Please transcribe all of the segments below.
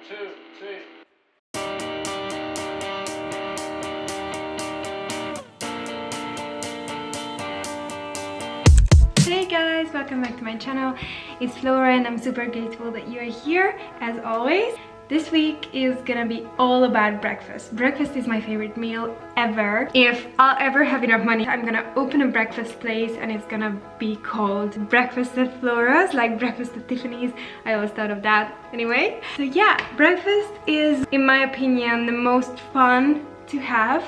two, three. Hey guys, welcome back to my channel. It's Flora and I'm super grateful that you are here as always. This week is gonna be all about breakfast. Breakfast is my favorite meal ever. If I'll ever have enough money, I'm gonna open a breakfast place and it's gonna be called Breakfast at Flora's, like Breakfast at Tiffany's. I always thought of that. Anyway, so yeah, breakfast is, in my opinion, the most fun to have.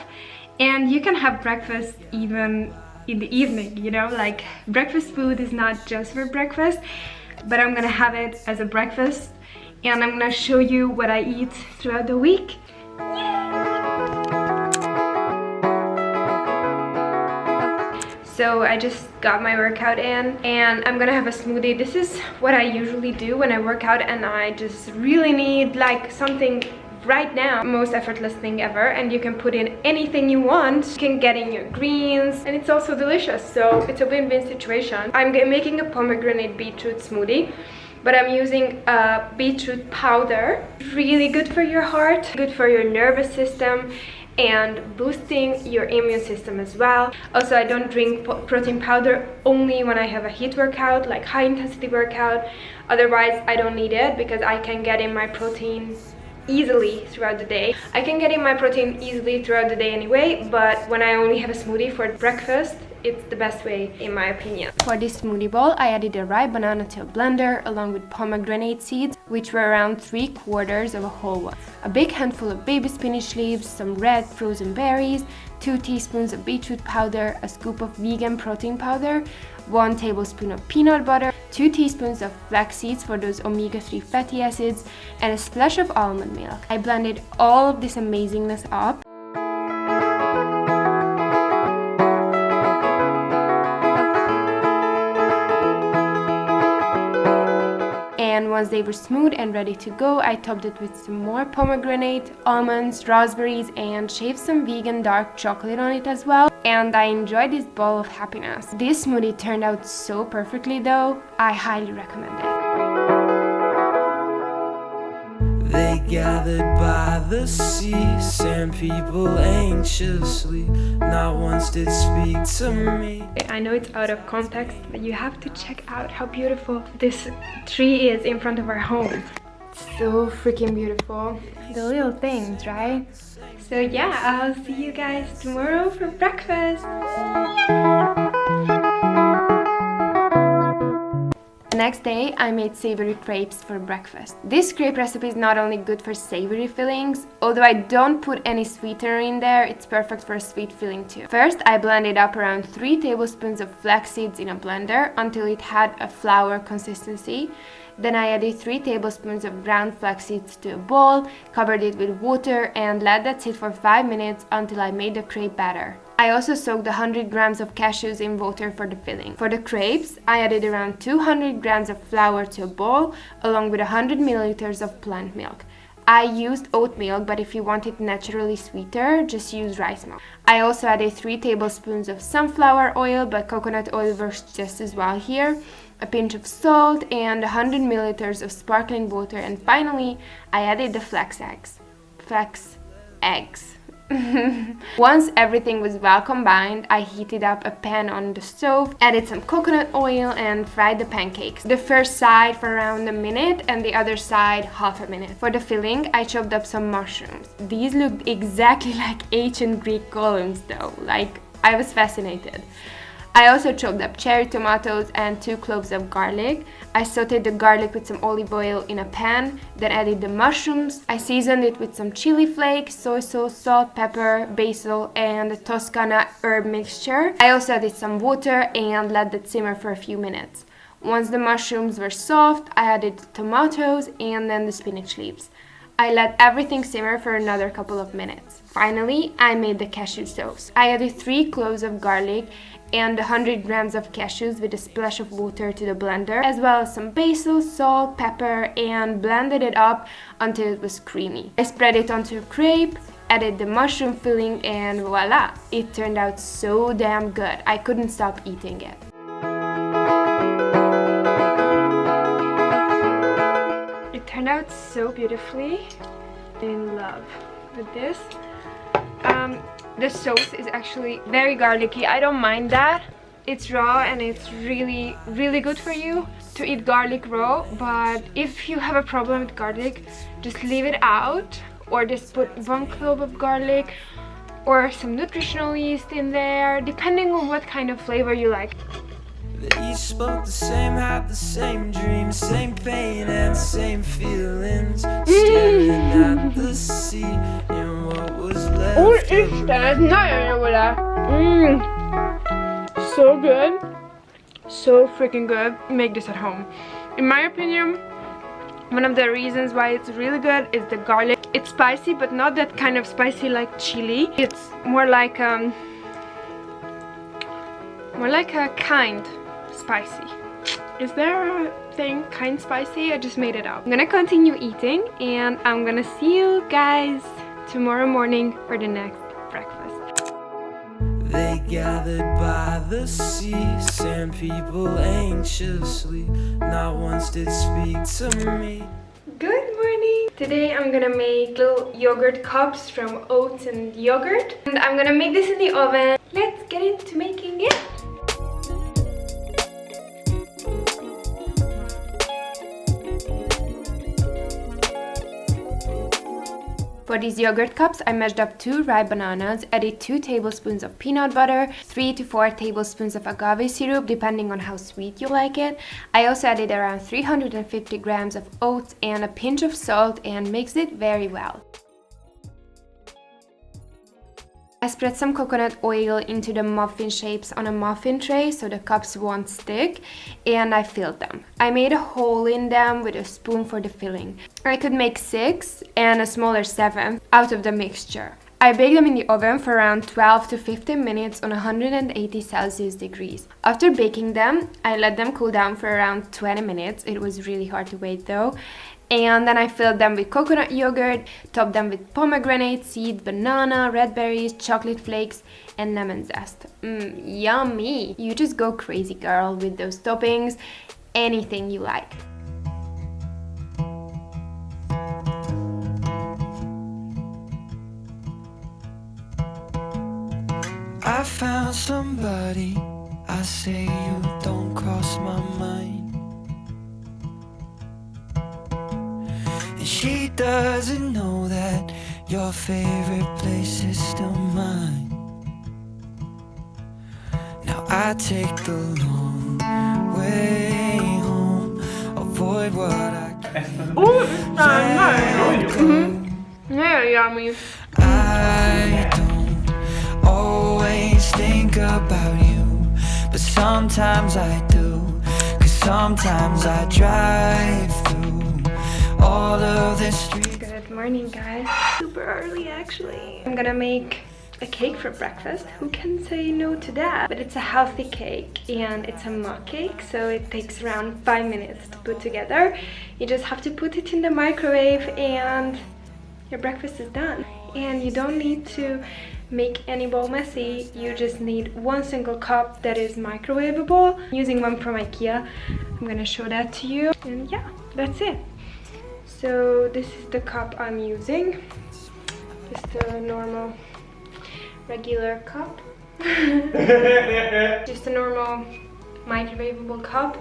And you can have breakfast even in the evening, you know, like breakfast food is not just for breakfast, but I'm gonna have it as a breakfast and I'm gonna show you what I eat throughout the week. So I just got my workout in and I'm gonna have a smoothie. This is what I usually do when I work out and I just really need like something right now, most effortless thing ever, and you can put in anything you want. You can get in your greens and it's also delicious, so it's a win-win situation. I'm making a pomegranate beetroot smoothie, but I'm using a beetroot powder. Really good for your heart, good for your nervous system, and boosting your immune system as well. Also, I don't drink protein powder only when I have a HIIT workout, like high intensity workout. Otherwise I don't need it because I can get in my protein easily throughout the day. I can get in my protein easily throughout the day anyway, but when I only have a smoothie for breakfast, it's the best way in my opinion. For this smoothie bowl, I added a ripe banana to a blender along with pomegranate seeds, which were around 3/4 of a whole one, a big handful of baby spinach leaves, some red frozen berries, 2 teaspoons of beetroot powder, a scoop of vegan protein powder, 1 tablespoon of peanut butter, 2 teaspoons of flax seeds for those omega-3 fatty acids, and a splash of almond milk. I blended all of this amazingness up. And once they were smooth and ready to go, I topped it with some more pomegranate, almonds, raspberries, and shaved some vegan dark chocolate on it as well. And I enjoyed this bowl of happiness. This smoothie turned out so perfectly though, I highly recommend it. They gathered by the sea, sand people anxiously, not once did speak to me. I know it's out of context, but you have to check out how beautiful this tree is in front of our home. So freaking beautiful. The little things, right? So yeah, I'll see you guys tomorrow for breakfast. The next day, I made savory crepes for breakfast. This crepe recipe is not only good for savory fillings, although I don't put any sweetener in there, it's perfect for a sweet filling too. First, I blended up around 3 tablespoons of flax seeds in a blender until it had a flour consistency. Then I added 3 tablespoons of ground flax seeds to a bowl, covered it with water, and let that sit for 5 minutes until I made the crepe batter. I also soaked 100 grams of cashews in water for the filling. For the crepes, I added around 200 grams of flour to a bowl, along with 100 milliliters of plant milk. I used oat milk, but if you want it naturally sweeter, just use rice milk. I also added 3 tablespoons of sunflower oil, but coconut oil works just as well here, a pinch of salt, and 100 milliliters of sparkling water, and finally, I added the flax eggs. Once everything was well combined, I heated up a pan on the stove, added some coconut oil, and fried the pancakes. The first side for around a minute and the other side half a minute. For the filling, I chopped up some mushrooms. These looked exactly like ancient Greek columns though, like I was fascinated. I also chopped up cherry tomatoes and 2 cloves of garlic. I sauteed the garlic with some olive oil in a pan, then added the mushrooms. I seasoned it with some chili flakes, soy sauce, salt, pepper, basil, and a Toscana herb mixture. I also added some water and let that simmer for a few minutes. Once the mushrooms were soft, I added the tomatoes and then the spinach leaves. I let everything simmer for another couple of minutes. Finally, I made the cashew sauce. I added 3 cloves of garlic and 100 grams of cashews with a splash of water to the blender, as well as some basil, salt, pepper, and blended it up until it was creamy. I spread it onto a crepe, added the mushroom filling, and voila! It turned out so damn good. I couldn't stop eating it. It turned out so beautifully. In love with this. The sauce is actually very garlicky. I don't mind that. It's raw and it's really good for you to eat garlic raw, but if you have a problem with garlic, just leave it out, or just put 1 clove of garlic or some nutritional yeast in there, depending on what kind of flavor you like. They each spoke the same, had the same dreams, same pain and same feelings. Staring at the sea and what was left of me. So good. So freaking good. Make this at home. In my opinion, one of the reasons why it's really good is the garlic. It's spicy, but not that kind of spicy like chili. It's more like a kind spicy. Is there a thing, kind spicy? I just made it up. I'm gonna continue eating and I'm gonna see you guys tomorrow morning for the next breakfast. They gathered by the sea, sand people anxiously. Not once did speak to me. Good morning! Today I'm gonna make little yogurt cups from oats and yogurt. And I'm gonna make this in the oven. Let's get into making it! For these yogurt cups, I mashed up 2 ripe bananas, added 2 tablespoons of peanut butter, 3 to 4 tablespoons of agave syrup, depending on how sweet you like it. I also added around 350 grams of oats and a pinch of salt and mixed it very well. I spread some coconut oil into the muffin shapes on a muffin tray so the cups won't stick, and I filled them. I made a hole in them with a spoon for the filling. I could make 6 and a smaller 7 out of the mixture. I baked them in the oven for around 12 to 15 minutes on 180 Celsius degrees. After baking them, I let them cool down for around 20 minutes. It was really hard to wait though. And then I filled them with coconut yogurt, topped them with pomegranate seed, banana, red berries, chocolate flakes, and lemon zest. Yummy! You just go crazy, girl, with those toppings. Anything you like. I found somebody, I say you don't cross my mind. And she doesn't know that your favorite place is still mine. Now I take the long way home, avoid what I can. Oh, it's Yeah, yummy. I don't always think about you, but sometimes I do, 'cause sometimes I drive through all of this street. Good morning, guys. Super early, actually. I'm gonna make a cake for breakfast. Who can say no to that? But it's a healthy cake and it's a mug cake, so it takes around 5 minutes to put together. You just have to put it in the microwave and your breakfast is done. And you don't need to make any bowl messy. You just need 1 single cup that is microwavable. I'm using one from IKEA. I'm gonna show that to you. And yeah, that's it. So this is the cup I'm using. Just a normal, regular cup. Just a normal microwavable cup.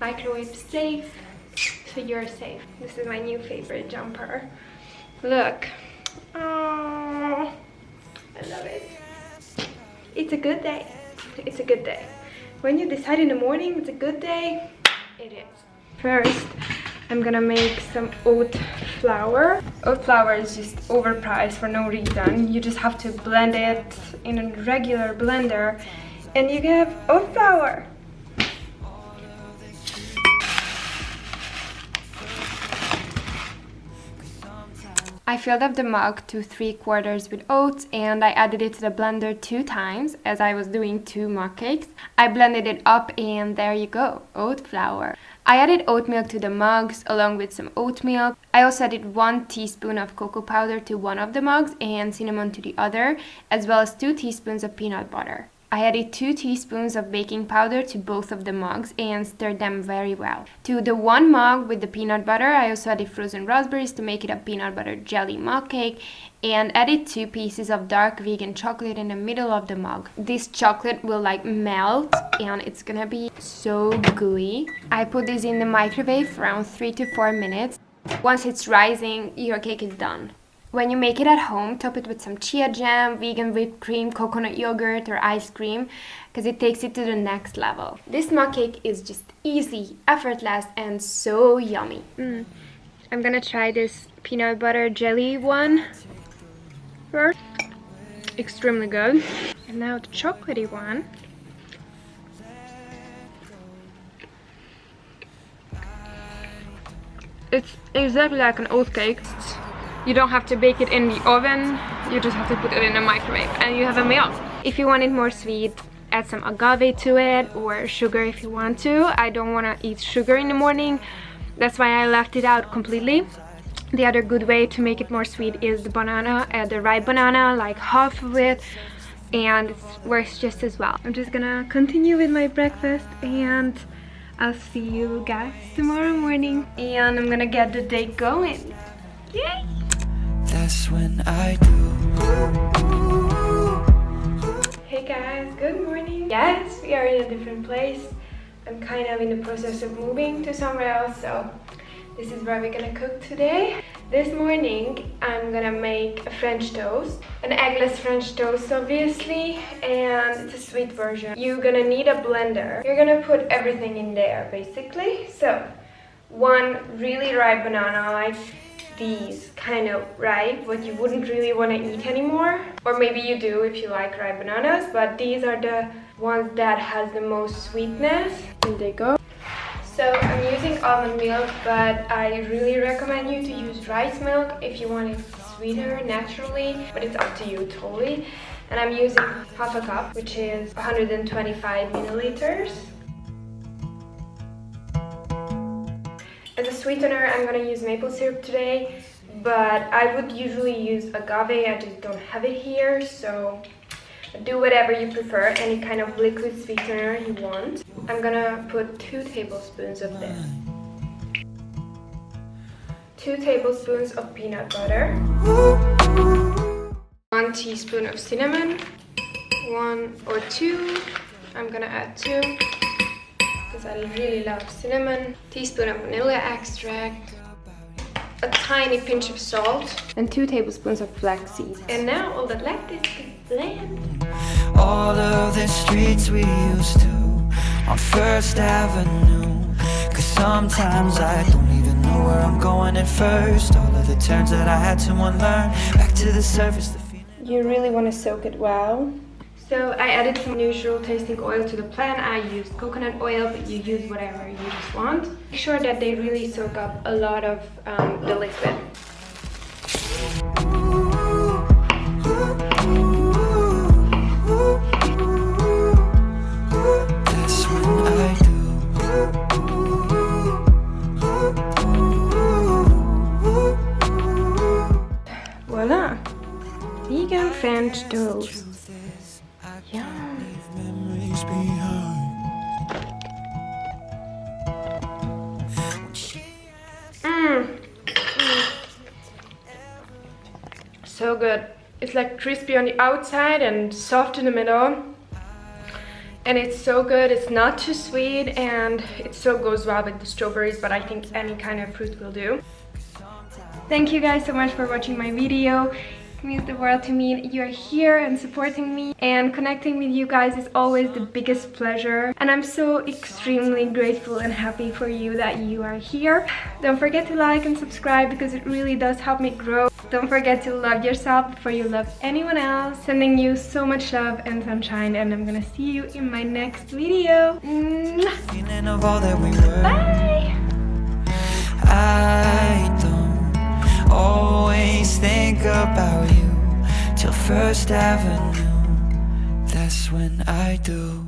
Microwave safe, so you're safe. This is my new favorite jumper. Look. Oh, I love it. It's a good day. It's a good day. When you decide in the morning it's a good day, it is. First, I'm gonna make some oat flour. Oat flour is just overpriced for no reason. You just have to blend it in a regular blender and you get oat flour. I filled up the mug to 3/4 with oats and I added it to the blender 2 times as I was doing 2 mug cakes. I blended it up and there you go, oat flour. I added oat milk to the mugs along with some oat milk. I also added 1 teaspoon of cocoa powder to one of the mugs and cinnamon to the other, as well as 2 teaspoons of peanut butter. I added 2 teaspoons of baking powder to both of the mugs and stirred them very well. To the one mug with the peanut butter, I also added frozen raspberries to make it a peanut butter jelly mug cake, and added 2 pieces of dark vegan chocolate in the middle of the mug. This chocolate will like melt and it's gonna be so gooey. I put this in the microwave for around 3 to 4 minutes. Once it's rising, your cake is done. When you make it at home, top it with some chia jam, vegan whipped cream, coconut yogurt or ice cream, because it takes it to the next level. This mug cake is just easy, effortless, and so yummy. I'm gonna try this peanut butter jelly one first. Extremely good. And now the chocolatey one. It's exactly like an oat cake. You don't have to bake it in the oven, you just have to put it in the microwave and you have a meal. If you want it more sweet, add some agave to it or sugar if you want to. I don't want to eat sugar in the morning, that's why I left it out completely. The other good way to make it more sweet is the banana, the ripe banana, like half of it, and it works just as well. I'm just gonna continue with my breakfast and I'll see you guys tomorrow morning, and I'm gonna get the day going. Yay! That's when I do. Hey guys, good morning. Yes, we are in a different place. I'm kind of in the process of moving to somewhere else, so this is where we're gonna cook today. This morning I'm gonna make a French toast, an eggless French toast obviously, and it's a sweet version. You're gonna need a blender. You're gonna put everything in there basically. So, 1 really ripe banana, like these kind of ripe, what you wouldn't really want to eat anymore, or maybe you do if you like ripe bananas, but these are the ones that has the most sweetness. Here they go. So I'm using almond milk, but I really recommend you to use rice milk if you want it sweeter naturally, but it's up to you totally. And I'm using half a cup, which is 125 milliliters. As a sweetener, I'm gonna use maple syrup today, but I would usually use agave. I just don't have it here, so do whatever you prefer, any kind of liquid sweetener you want. I'm gonna put 2 tablespoons of this. 2 tablespoons of peanut butter. 1 teaspoon of cinnamon. 1 or 2. I'm gonna add 2. Because I really love cinnamon. Teaspoon of vanilla extract, a tiny pinch of salt, and 2 tablespoons of flax seeds. And now all that's left is to blend. All of the streets we used to on First Avenue, 'cause sometimes I don't even know where I'm going at first. All of the turns that I had to unlearn, back to the surface, the feeling. You really want to soak it well. So I added some neutral tasting oil to the pan. I used coconut oil, but you use whatever you just want. Make sure that they really soak up a lot of the liquid. That's when I do. Voila! Vegan French toast. So good. It's like crispy on the outside and soft in the middle. And it's so good. It's not too sweet and it so goes well with the strawberries, but I think any kind of fruit will do. Thank you guys so much for watching my video. It means the world to me. You're here and supporting me, and connecting with you guys is always the biggest pleasure, and I'm so extremely grateful and happy for you that you are here. Don't forget to like and subscribe because it really does help me grow. Don't forget to love yourself before you love anyone else. Sending you so much love and sunshine, and I'm gonna see you in my next video. Feeling of all that we were. Bye! I don't always think about you till First Avenue. That's when I do.